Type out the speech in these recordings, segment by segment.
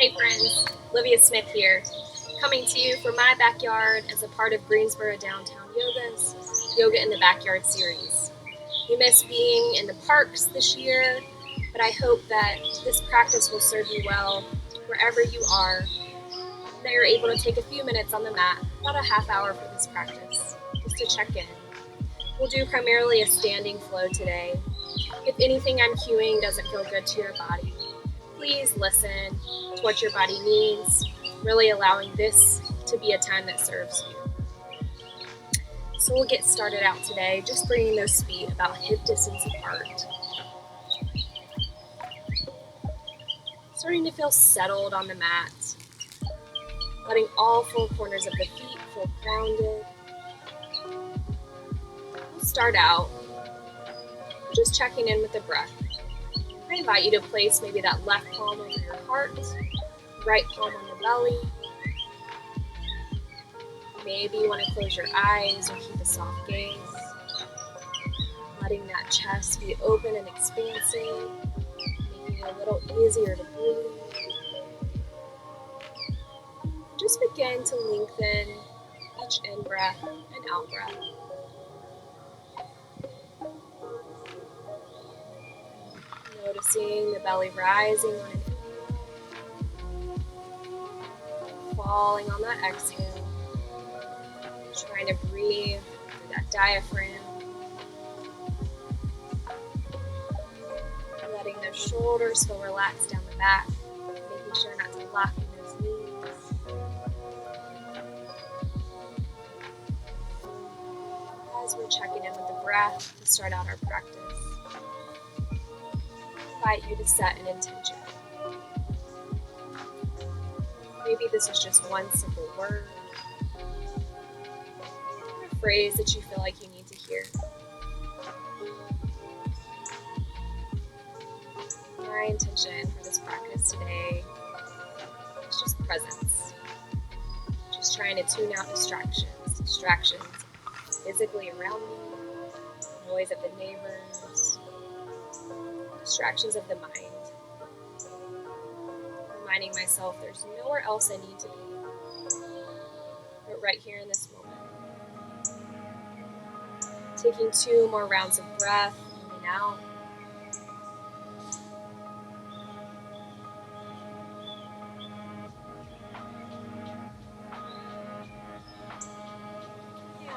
Hey friends, Olivia Smith here, coming to you from my backyard as a part of Greensboro Downtown Yoga's Yoga in the Backyard series. We missed being in the parks this year, but I hope that this practice will serve you well wherever you are, and that you're able to take a few minutes on the mat, about a half hour for this practice, just to check in. We'll do primarily a standing flow today. If anything I'm cueing doesn't feel good to your body, please listen to what your body needs, really allowing this to be a time that serves you. So we'll get started out today, just bringing those feet about hip distance apart. Starting to feel settled on the mat, letting all four corners of the feet feel grounded. We'll start out just checking in with the breath. I invite you to place maybe that left palm over your heart, right palm on the belly. Maybe you want to close your eyes or keep a soft gaze. Letting that chest be open and expansive, making it a little easier to breathe. Just begin to lengthen each in-breath and out-breath. Noticing the belly rising on an inhale, falling on that exhale. Trying to breathe through that diaphragm. Letting those shoulders feel relaxed down the back, making sure not to lock in those knees. As we're checking in with the breath to start out our practice, I invite you to set an intention. Maybe this is just one simple word, or a phrase that you feel like you need to hear. My intention for this practice today is just presence. Just trying to tune out distractions physically around me, noise of the neighbors, distractions of the mind. Reminding myself there's nowhere else I need to be, but right here in this moment. Taking 2 more rounds of breath in and out.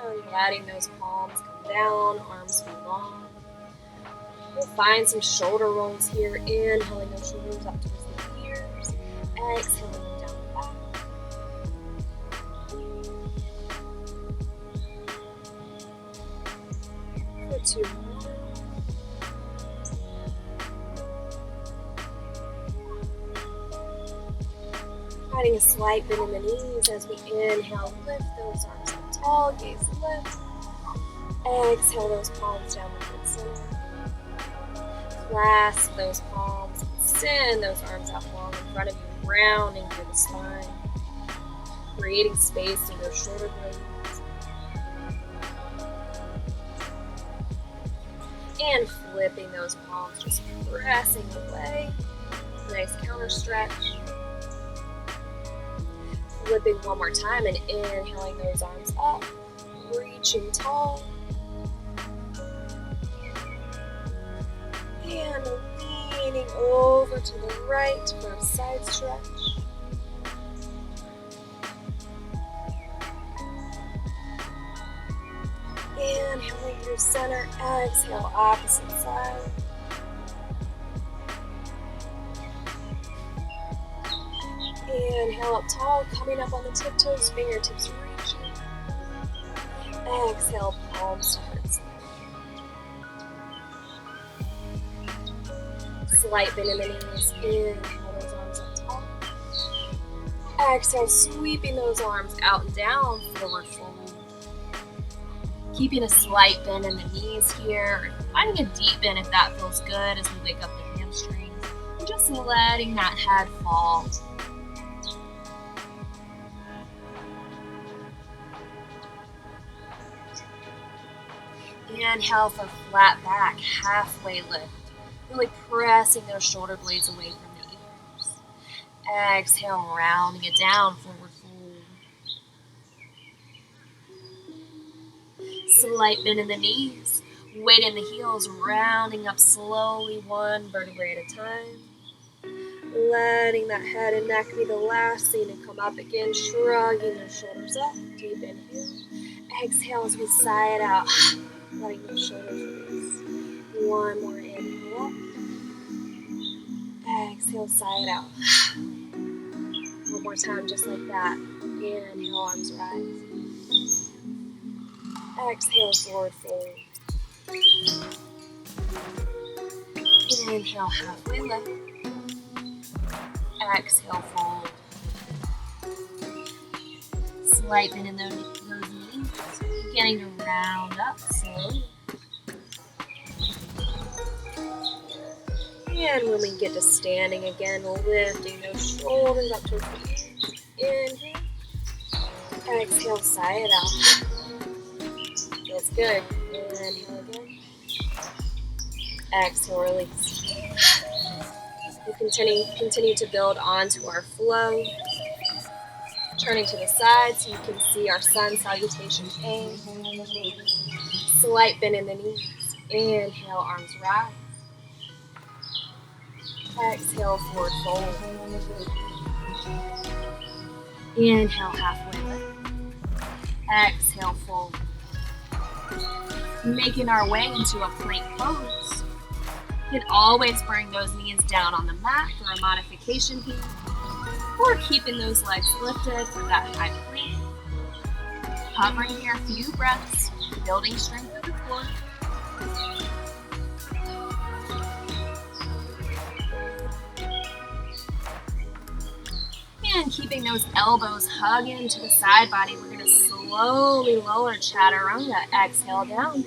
And letting those palms come down, arms be long. We'll find some shoulder rolls here, inhaling those shoulders up towards the ears, exhaling them down the back. For 2 more. Finding a slight bend in the knees as we inhale, lift those arms up tall, gaze lift. Exhale those palms down the foot center. Clasp those palms, send those arms out long in front of you, rounding through the spine, creating space through those shoulder blades. And flipping those palms, just pressing away. Nice counter stretch. Flipping one more time and inhaling those arms up, reaching tall. And leaning over to the right for a side stretch. Inhaling through center, exhale opposite side. Inhale up tall, coming up on the tiptoes, fingertips reaching. Exhale, palms to heart center. Slight bend in the knees, inhale those arms up tall. Exhale, sweeping those arms out and down, forward fold. Keeping a slight bend in the knees here, finding a deep bend if that feels good as we wake up the hamstrings, and just letting that head fall. Inhale for flat back, halfway lift. Really pressing those shoulder blades away from the ears. Exhale, rounding it down, forward fold. Slight bend in the knees, weight in the heels, rounding up slowly, one vertebrae at a time. Letting that head and neck be the last thing to come up again, shrugging those shoulders up, deep inhale. Exhale as we sigh it out, letting those shoulders release. One more inhale up. Exhale, sigh it out. One more time, just like that. Inhale, arms rise. Exhale, forward fold. Inhale, halfway lift. Exhale, fold. Slight bend in those knees. Beginning to round up slowly. And when we get to standing again, lifting those shoulders up towards the ears. Inhale. Exhale, sigh it out. Feels good. Inhale again. Exhale, release. We'll continue to build onto our flow. Turning to the side so you can see our sun salutation A. Slight bend in the knees. Inhale, arms rise. Exhale, forward fold. Inhale, halfway lift. Exhale, fold. Making our way into a plank pose. You can always bring those knees down on the mat for a modification here, or keeping those legs lifted for that high plank. Hovering here a few breaths, building strength through the core. And keeping those elbows hugging to the side body, we're going to slowly lower chaturanga. Exhale down.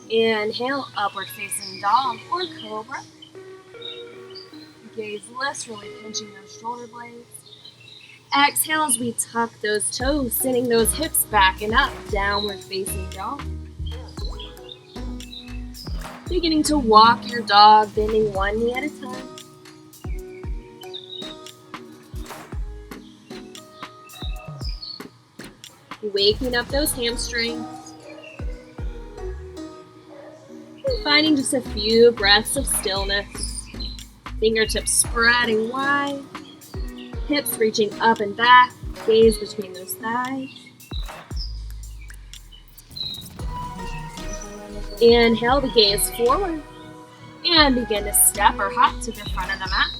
Inhale, upward facing dog or cobra. Gaze lifts, really pinching those shoulder blades. Exhale as we tuck those toes, sending those hips back and up. Downward facing dog. Beginning to walk your dog, bending one knee at a time. Waking up those hamstrings. And finding just a few breaths of stillness. Fingertips spreading wide. Hips reaching up and back. Gaze between those thighs. Inhale to gaze forward. And begin to step or hop to the front of the mat.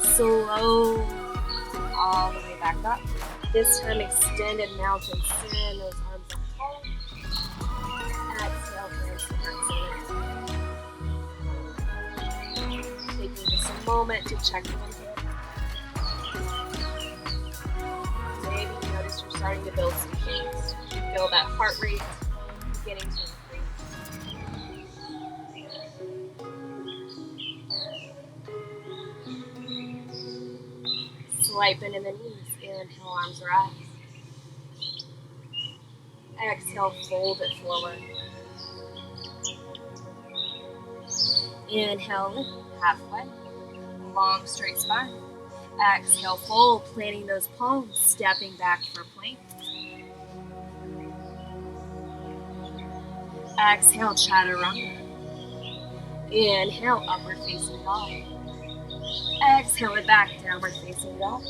Slowly all the way back up. This time extended mountain. Send those arms up tall. Exhale, hands to heart. Taking just a moment to check in here. Maybe you notice you're starting to build some heat. Feel that heart rate beginning to increase. Slight bend in the knees. Inhale, arms rise. Exhale, fold it forward. Inhale, lift halfway. Long, straight spine. Exhale, fold, planting those palms, stepping back for plank. Exhale, chaturanga. Inhale, upward facing dog. Exhale it back, downward facing dog.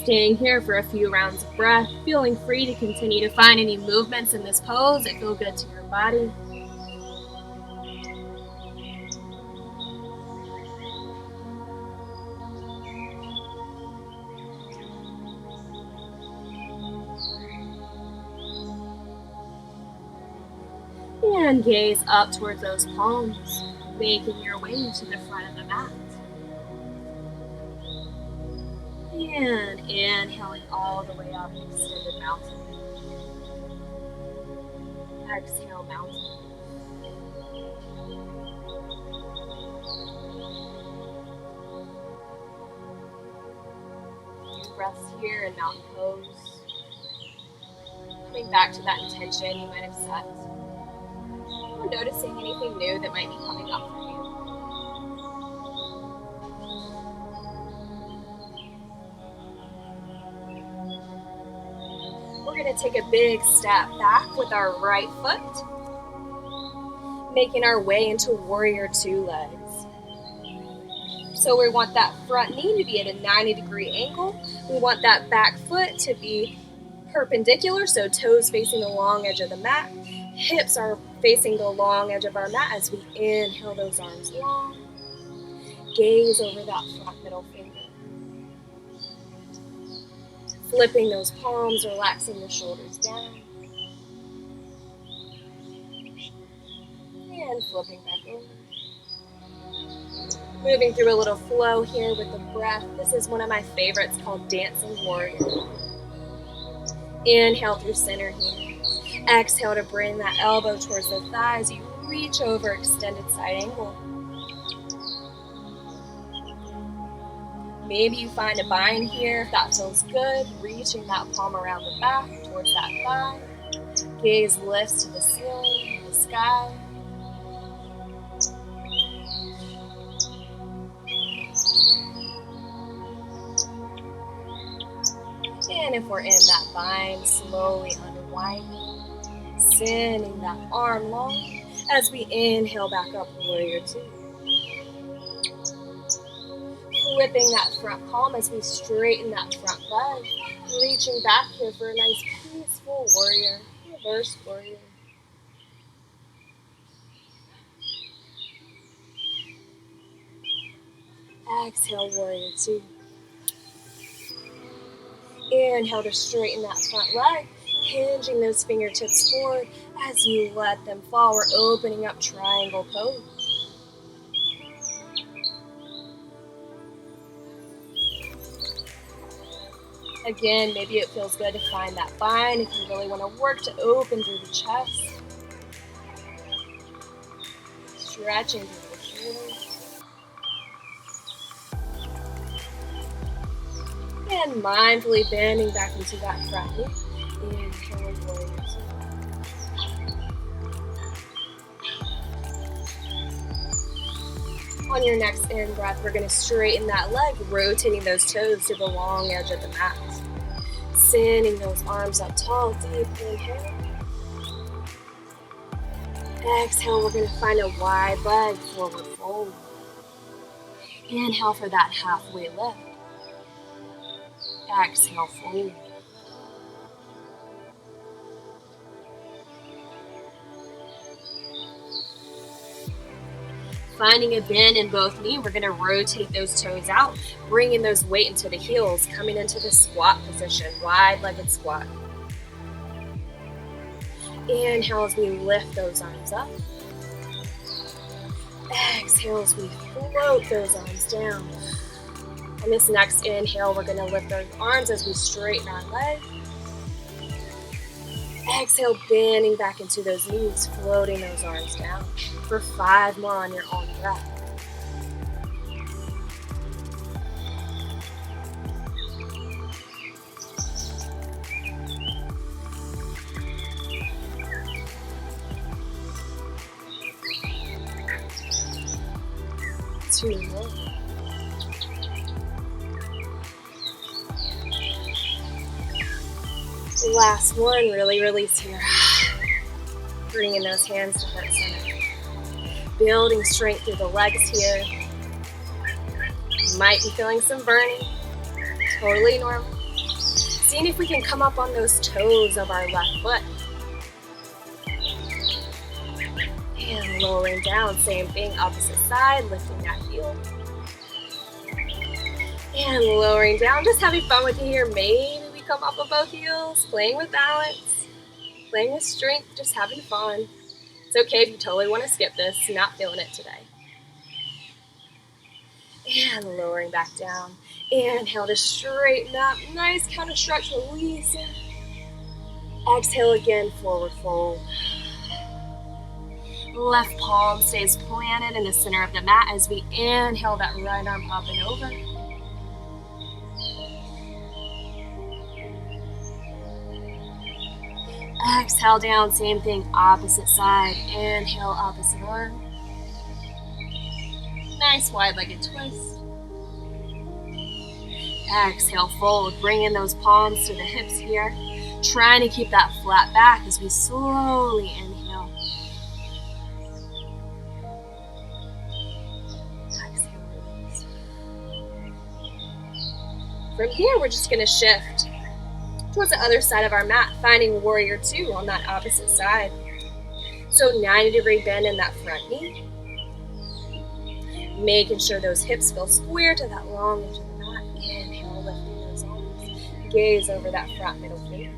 Staying here for a few rounds of breath, feeling free to continue to find any movements in this pose that feel good to your body. And gaze up towards those palms, making your way to the front of the mat. And inhaling all the way up, extended mountain. Exhale, mountain. Few breaths here in mountain pose. back to that intention you might have set. Or noticing anything new that might be coming up for you. We're going to take a big step back with our right foot, making our way into warrior two legs. So we want that front knee to be at a 90-degree angle. We want that back foot to be perpendicular, so toes facing the long edge of the mat. Hips are facing the long edge of our mat as we inhale those arms long. Gaze over that front middle finger. Flipping those palms, relaxing the shoulders down. And flipping back over. Moving through a little flow here with the breath. This is one of my favorites called Dancing Warrior. Inhale through center here. Exhale to bring that elbow towards the thighs. You reach over, extended side angle. Maybe you find a bind here if that feels good. Reaching that palm around the back towards that thigh. Gaze lifts to the ceiling, the sky. And if we're in that bind, slowly unwinding, sending that arm long as we inhale back up, warrior two. Flipping that front palm as we straighten that front leg, reaching back here for a nice peaceful warrior, reverse warrior. Exhale, warrior two. Inhale to straighten that front leg, hinging those fingertips forward as you let them fall. We're opening up triangle pose. Again, maybe it feels good to find that bind if you really want to work to open through the chest. Stretching through the shoulders. And mindfully bending back into that front knee. Inhale, warrior two. On your next in-breath, we're going to straighten that leg, rotating those toes to the long edge of the mat. Sending those arms up tall, deep inhale. Exhale, we're going to find a wide leg, forward fold. Inhale for that halfway lift. Exhale, fold. Finding a bend in both knees, we're going to rotate those toes out, bringing those weight into the heels, coming into the squat position, wide-legged squat. Inhale as we lift those arms up. Exhale as we float those arms down. On this next inhale, we're going to lift those arms as we straighten our leg. Exhale, bending back into those knees, floating those arms down. For 5 more on your own breath. Two more. Last one, really release here. Bringing those hands to heart center. Building strength through the legs here. You might be feeling some burning. Totally normal. Seeing if we can come up on those toes of our left foot. And lowering down, same thing, opposite side, lifting that heel. And lowering down, just having fun with it here. Maybe we come up on both heels, playing with balance, playing with strength, just having fun. It's okay if you totally want to skip this, not feeling it today. And lowering back down. Inhale to straighten up, nice counter stretch, release it. Exhale again, forward fold. Left palm stays planted in the center of the mat as we inhale that right arm popping over. Exhale down, same thing, opposite side. Inhale, opposite arm. Nice wide-legged twist. Exhale, fold. Bring in those palms to the hips here. Trying to keep that flat back as we slowly inhale. Exhale, release. From here, we're just going to shift towards the other side of our mat, finding warrior two on that opposite side. So 90-degree bend in that front knee. Making sure those hips feel square to that long edge of the mat. Inhale, lifting those arms. Gaze over that front middle finger.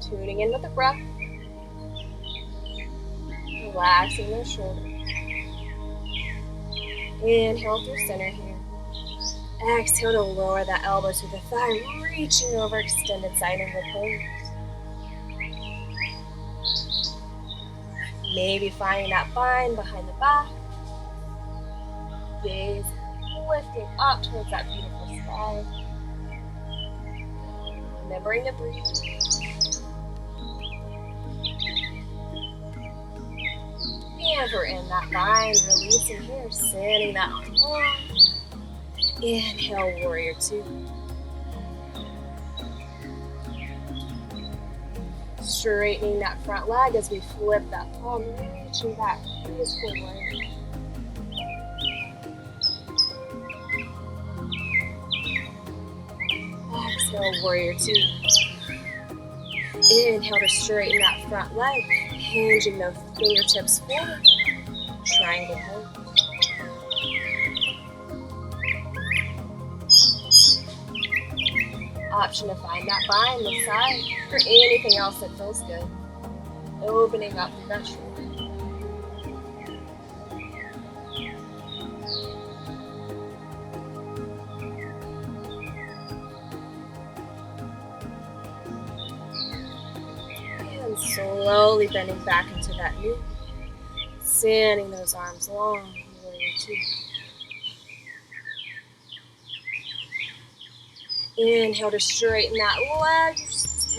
Tuning in with the breath. Relaxing those shoulders. Inhale through center here. Exhale to lower that elbow to the thigh, reaching over extended side and pose. Maybe finding that bind behind the back. Gaze lifting up towards that beautiful sky. Remembering to breathe. And we're in that bind, releasing here, sending that arm long. Inhale, warrior two. Straightening that front leg as we flip that palm, reaching back, knees forward. Exhale, warrior two. Inhale to straighten that front leg, hinging those fingertips forward. Triangle pose. Option to find that bind the side or anything else that feels good. Opening up through that shoulder. And slowly bending back into that knee. Sending those arms long, warrior two. Inhale to straighten that leg,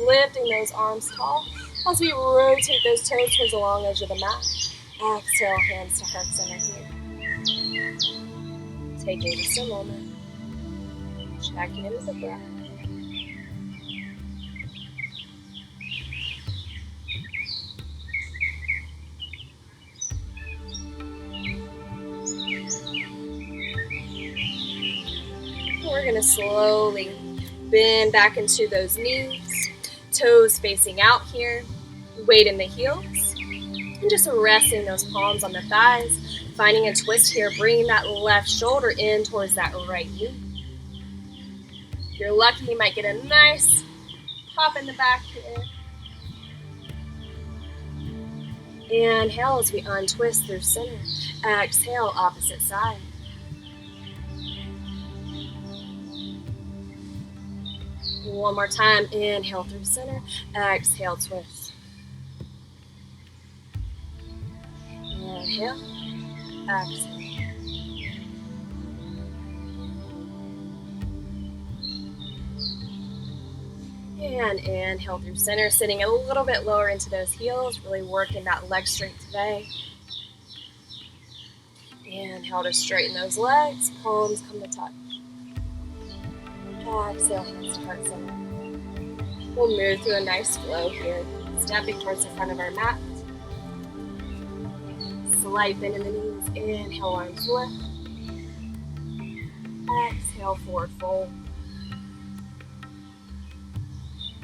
lifting those arms tall as we rotate those toes towards the long edge of the mat. Exhale, hands to heart center here. Taking just a moment, checking in with the breath. We're going to slowly bend back into those knees, toes facing out here, weight in the heels, and just resting those palms on the thighs, finding a twist here, bringing that left shoulder in towards that right knee. If you're lucky, you might get a nice pop in the back here. Inhale as we untwist through center. Exhale, opposite side. One more time, inhale through center, exhale, twist. Inhale, exhale. And inhale through center, sitting a little bit lower into those heels, really working that leg strength today. Inhale to straighten those legs, palms come to touch. Exhale, hands to heart center. We'll move through a nice flow here, stepping towards the front of our mat. Slight bend in the knees. Inhale, arms lift. Exhale, forward fold.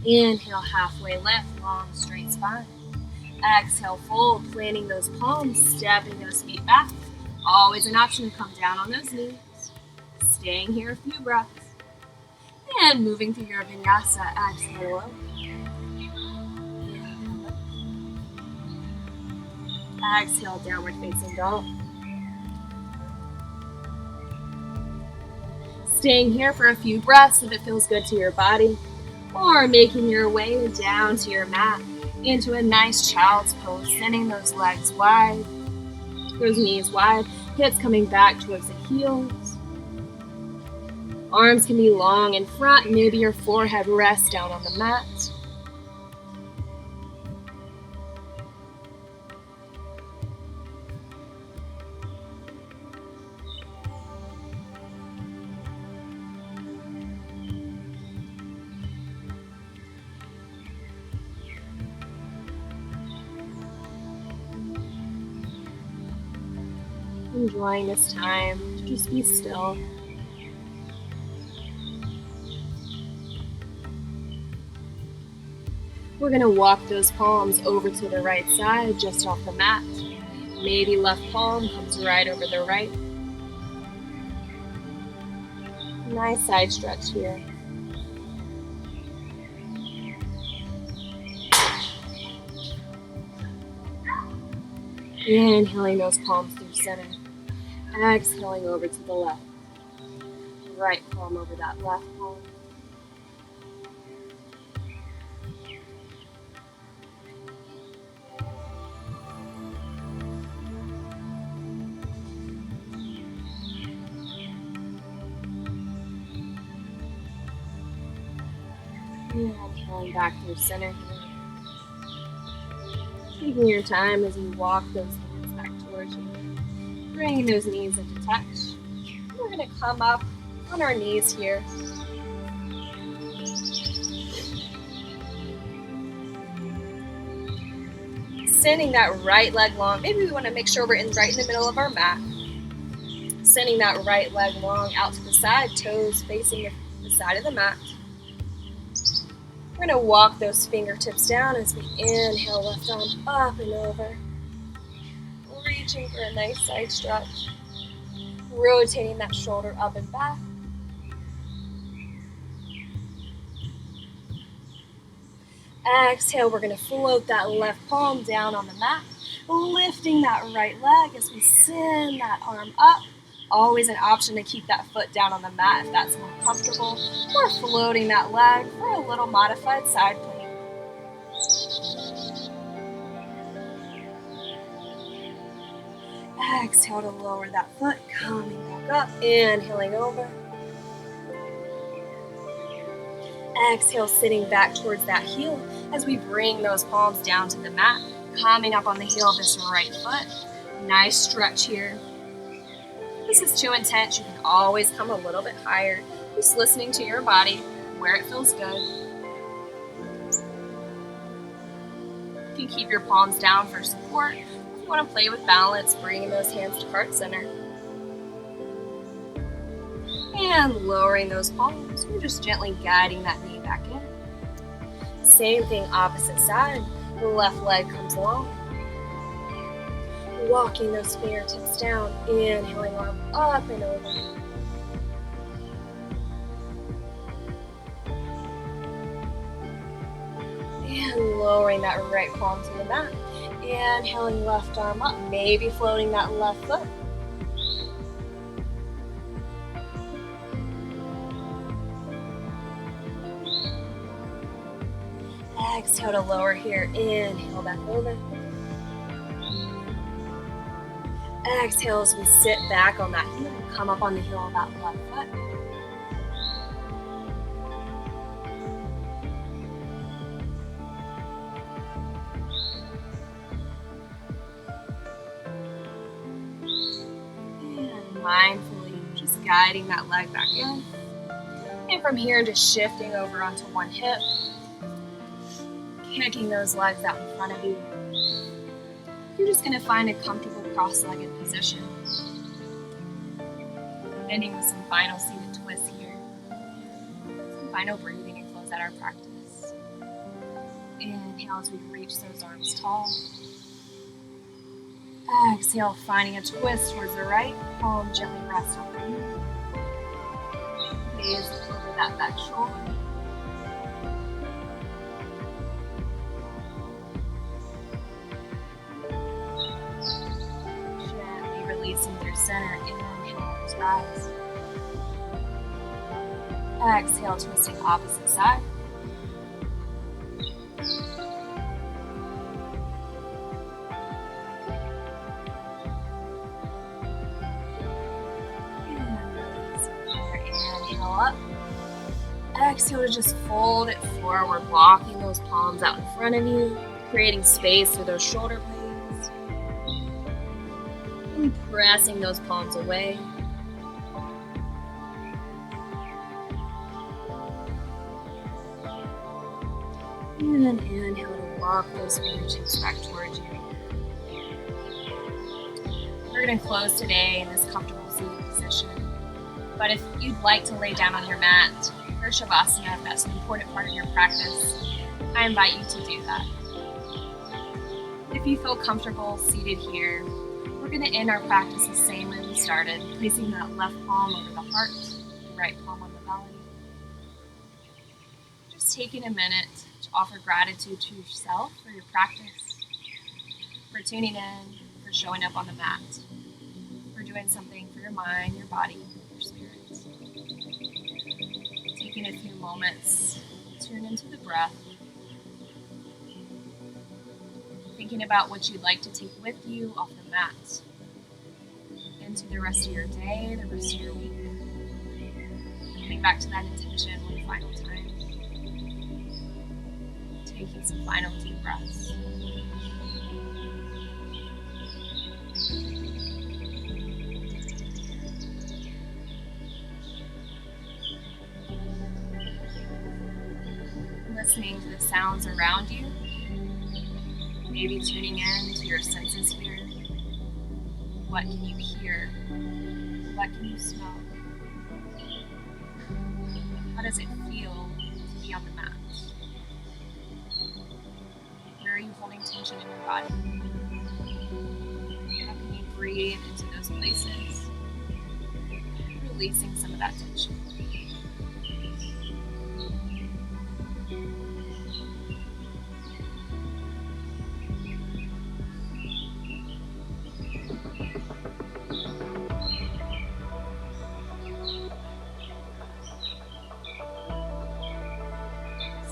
Inhale, halfway lift, long straight spine. Exhale, fold, planting those palms, stepping those feet back. Always an option to come down on those knees. Staying here a few breaths. And moving through your vinyasa, exhale up. Exhale, downward facing dog. Staying here for a few breaths if it feels good to your body, or making your way down to your mat into a nice child's pose, sending those legs wide, those knees wide, hips coming back towards the heels. Arms can be long in front, maybe your forehead rests down on the mat. enjoying this time to just be still. We're going to walk those palms over to the right side, just off the mat. Maybe left palm comes right over the right. Nice side stretch here. Inhaling those palms through center. Exhaling over to the left. Right palm over that left palm. Inhaling back through center here. Taking your time as you walk those hands back towards you. Bringing those knees into touch. We're going to come up on our knees here. Sending that right leg long. Maybe we want to make sure we're right in the middle of our mat. Sending that right leg long out to the side, toes facing the side of the mat. We're going to walk those fingertips down as we inhale, left arm up and over. Reaching for a nice side stretch. Rotating that shoulder up and back. Exhale, we're going to float that left palm down on the mat. Lifting that right leg as we send that arm up. Always an option to keep that foot down on the mat if that's more comfortable. Or floating that leg for a little modified side plank. Exhale to lower that foot, coming back up, inhaling over. Exhale, sitting back towards that heel as we bring those palms down to the mat, coming up on the heel of this right foot. Nice stretch here. If this is too intense, you can always come a little bit higher, just listening to your body, where it feels good. You can keep your palms down for support. If you want to play with balance, bringing those hands to heart center. And lowering those palms. We're just gently guiding that knee back in. Same thing, opposite side. The left leg comes along. Walking those fingertips down. Inhaling arm up and over. And lowering that right palm to the mat. Inhaling left arm up. Maybe floating that left foot. Exhale to lower here. Inhale back over. Exhale as we sit back on that heel. Come up on the heel of that left foot. And mindfully just guiding that leg back in. And from here, just shifting over onto one hip. Kicking those legs out in front of you. You're just going to find a comfortable cross-legged position. Ending with some final seated twists here. Some final breathing and close out our practice. Inhale as we reach those arms tall. Exhale, finding a twist towards the right. Palm gently rest on the knee. Gaze over that back shoulder. Releasing through center, inhale, arms rise. Exhale, twisting opposite side. And release. Inhale up. Exhale to just fold it forward, walking those palms out in front of you, creating space through those shoulder blades. Pressing those palms away. And then inhale to walk those fingertips back towards you. We're going to close today in this comfortable seated position. But if you'd like to lay down on your mat for Shavasana, if that's an important part of your practice, I invite you to do that. If you feel comfortable seated here, we're going to end our practice the same way we started, placing that left palm over the heart, the right palm on the belly. Just taking a minute to offer gratitude to yourself for your practice, for tuning in, for showing up on the mat, for doing something for your mind, your body, your spirit. Taking a few moments to tune into the breath, thinking about what you'd like to take with you off the mat into the rest of your day, the rest of your week. Coming back to that intention one final time. Taking some final deep breaths. Listening to the sounds around you. Maybe tuning in to your senses here. What can you hear? What can you smell? How does it feel to be on the mat? Where are you holding tension in your body? How can you breathe into those places? Releasing some of that tension.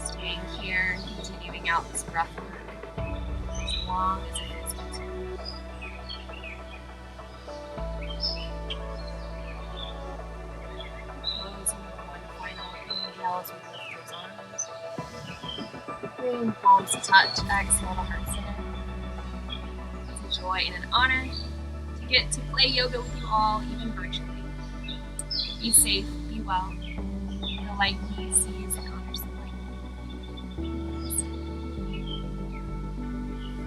Staying here and continuing out this breath work as long as it feels good to you. Closing with one final inhale as we lift those arms. Bring palms to touch, exhale to heart center. It's a joy and an honor to get to play yoga with you all, even virtually. Be safe, be well. The light peace, see you.